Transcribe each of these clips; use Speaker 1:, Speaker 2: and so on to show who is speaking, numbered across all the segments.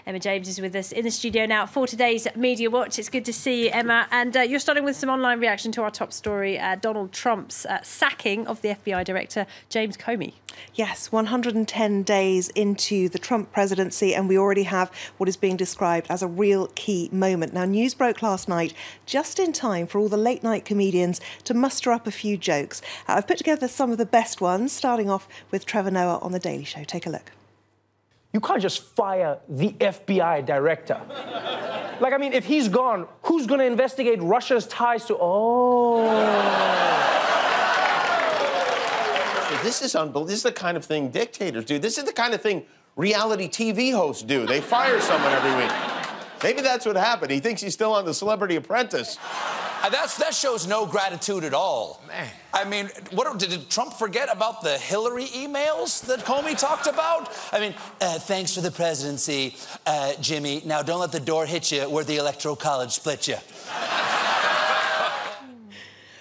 Speaker 1: Emma James is with us in the studio now for today's Media Watch. It's good to see you, Emma. And you're starting with some online reaction to our top story, Donald Trump's sacking of the FBI Director James Comey.
Speaker 2: Yes, 110 days into the Trump presidency, and we already have what is being described as a real key moment. Now, news broke last night just in time for all the late-night comedians to muster up a few jokes. I've put together some of the best ones, starting off with Trevor Noah on The Daily Show. Take a look.
Speaker 3: You can't just fire the FBI director. Like, I mean, if he's gone, who's going to investigate Russia's ties to...
Speaker 4: This is unbelievable. This is the kind of thing dictators do. This is the kind of thing reality TV hosts do. They fire someone every week. Maybe that's what happened. He thinks he's still on The Celebrity Apprentice.
Speaker 5: That shows no gratitude at all.
Speaker 4: Man.
Speaker 5: I mean, did Trump forget about the Hillary emails that Comey talked about? I mean, thanks for the presidency, Jimmy. Now, don't let the door hit you where the Electoral College split you.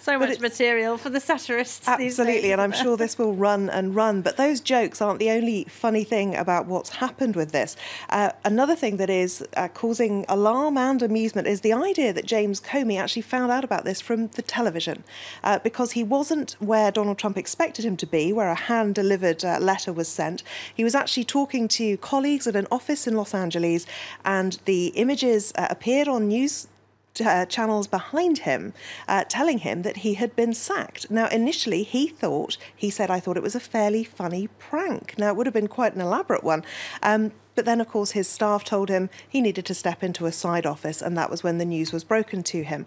Speaker 1: So much material for the satirists these days.
Speaker 2: Absolutely, and I'm sure this will run and run. But those jokes aren't the only funny thing about what's happened with this. Another thing that is causing alarm and amusement is the idea that James Comey actually found out about this from the television, because he wasn't where Donald Trump expected him to be, where a hand-delivered letter was sent. He was actually talking to colleagues at an office in Los Angeles, and the images appeared on news channels behind him, telling him that he had been sacked. Now, initially, he said, I thought it was a fairly funny prank. Now, it would have been quite an elaborate one. But then, of course, his staff told him he needed to step into a side office, and that was when the news was broken to him.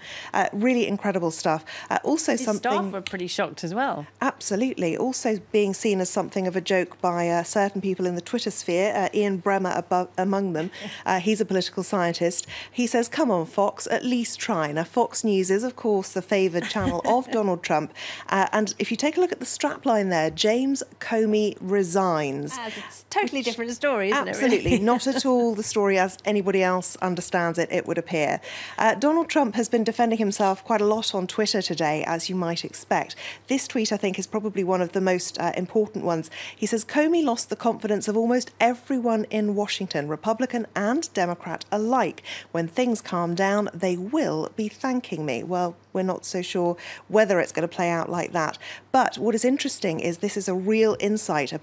Speaker 2: Really incredible stuff. Also,
Speaker 1: his staff were pretty shocked as well.
Speaker 2: Absolutely. Also being seen as something of a joke by certain people in the Twitter sphere, Ian Bremmer among them. He's a political scientist. He says, come on, Fox, at least try. Now, Fox News is, of course, the favoured channel of Donald Trump. And if you take a look at the strapline there, James Comey resigns.
Speaker 1: It's a totally different story, isn't it?
Speaker 2: Absolutely. Not at all the story as anybody else understands it, it would appear. Donald Trump has been defending himself quite a lot on Twitter today, as you might expect. This tweet, I think, is probably one of the most important ones. He says, Comey lost the confidence of almost everyone in Washington, Republican and Democrat alike. When things calm down, they will be thanking me. Well, we're not so sure whether it's going to play out like that. But what is interesting is this is a real insight, a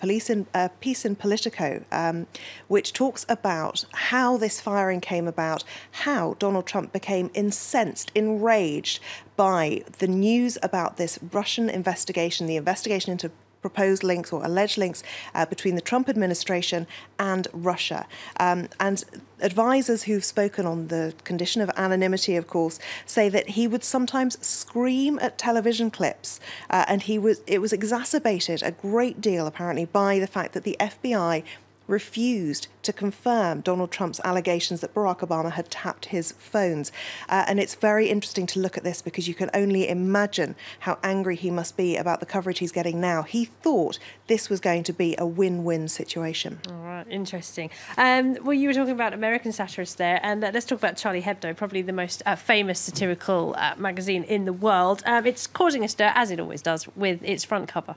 Speaker 2: piece in Politico, which talks about how this firing came about, how Donald Trump became incensed, enraged by the news about this Russian investigation, the investigation into proposed links or alleged links between the Trump administration and Russia. And advisors who've spoken on the condition of anonymity, of course, say that he would sometimes scream at television clips, and it was exacerbated a great deal, apparently, by the fact that the FBI refused to confirm Donald Trump's allegations that Barack Obama had tapped his phones. And it's very interesting to look at this because you can only imagine how angry he must be about the coverage he's getting now. He thought this was going to be a win-win situation.
Speaker 1: All right, interesting. Well, you were talking about American satirists there, and let's talk about Charlie Hebdo, probably the most famous satirical magazine in the world. It's causing a stir, as it always does, with its front cover.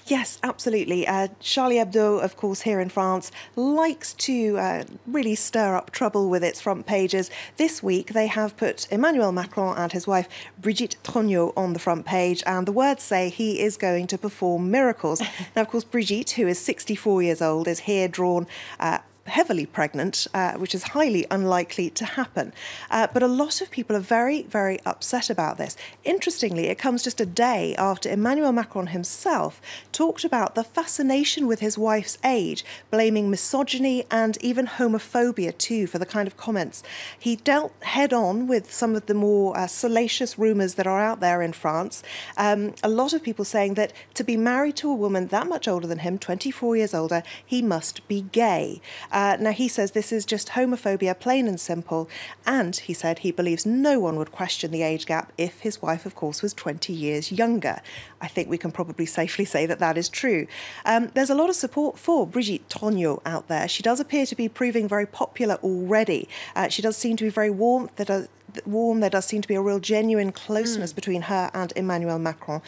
Speaker 2: Yes, absolutely. Charlie Hebdo, of course, here in France, likes to really stir up trouble with its front pages. This week, they have put Emmanuel Macron and his wife, Brigitte Macron, on the front page, and the words say he is going to perform miracles. Now, of course, Brigitte, who is 64 years old, is here drawn heavily pregnant, which is highly unlikely to happen. But a lot of people are very, very upset about this. Interestingly, it comes just a day after Emmanuel Macron himself talked about the fascination with his wife's age, blaming misogyny and even homophobia too for the kind of comments. He dealt head-on with some of the more salacious rumours that are out there in France. A lot of people saying that to be married to a woman that much older than him, 24 years older, he must be gay. Now, he says this is just homophobia, plain and simple, and he said he believes no one would question the age gap if his wife, of course, was 20 years younger. I think we can probably safely say that that is true. There's a lot of support for Brigitte Macron out there. She does appear to be proving very popular already. She does seem to be very warm. There does seem to be a real genuine closeness between her and Emmanuel Macron.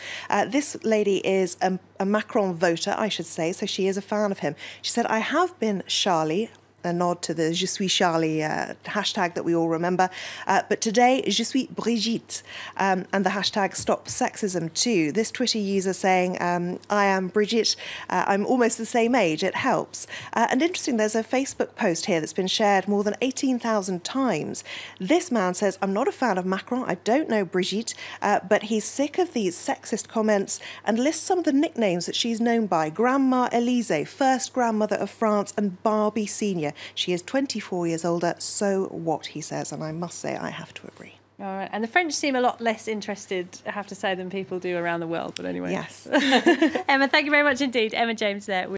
Speaker 2: This lady is a Macron voter, I should say, so she is a fan of him. She said, I have been Charlie a nod to the Je suis Charlie hashtag that we all remember. But today, Je suis Brigitte, and the hashtag Stop Sexism too. This Twitter user saying, I am Brigitte, I'm almost the same age, it helps. And interesting, there's a Facebook post here that's been shared more than 18,000 times. This man says, I'm not a fan of Macron, I don't know Brigitte, but he's sick of these sexist comments, and lists some of the nicknames that she's known by. Grandma Elise, first grandmother of France, and Barbie Senior. She is 24 years older, so what, he says, and I must say I have to agree.
Speaker 1: All right. And the French seem a lot less interested, I have to say, than people do around the world. But anyway.
Speaker 2: Yes.
Speaker 1: Emma, thank you very much indeed. Emma James there.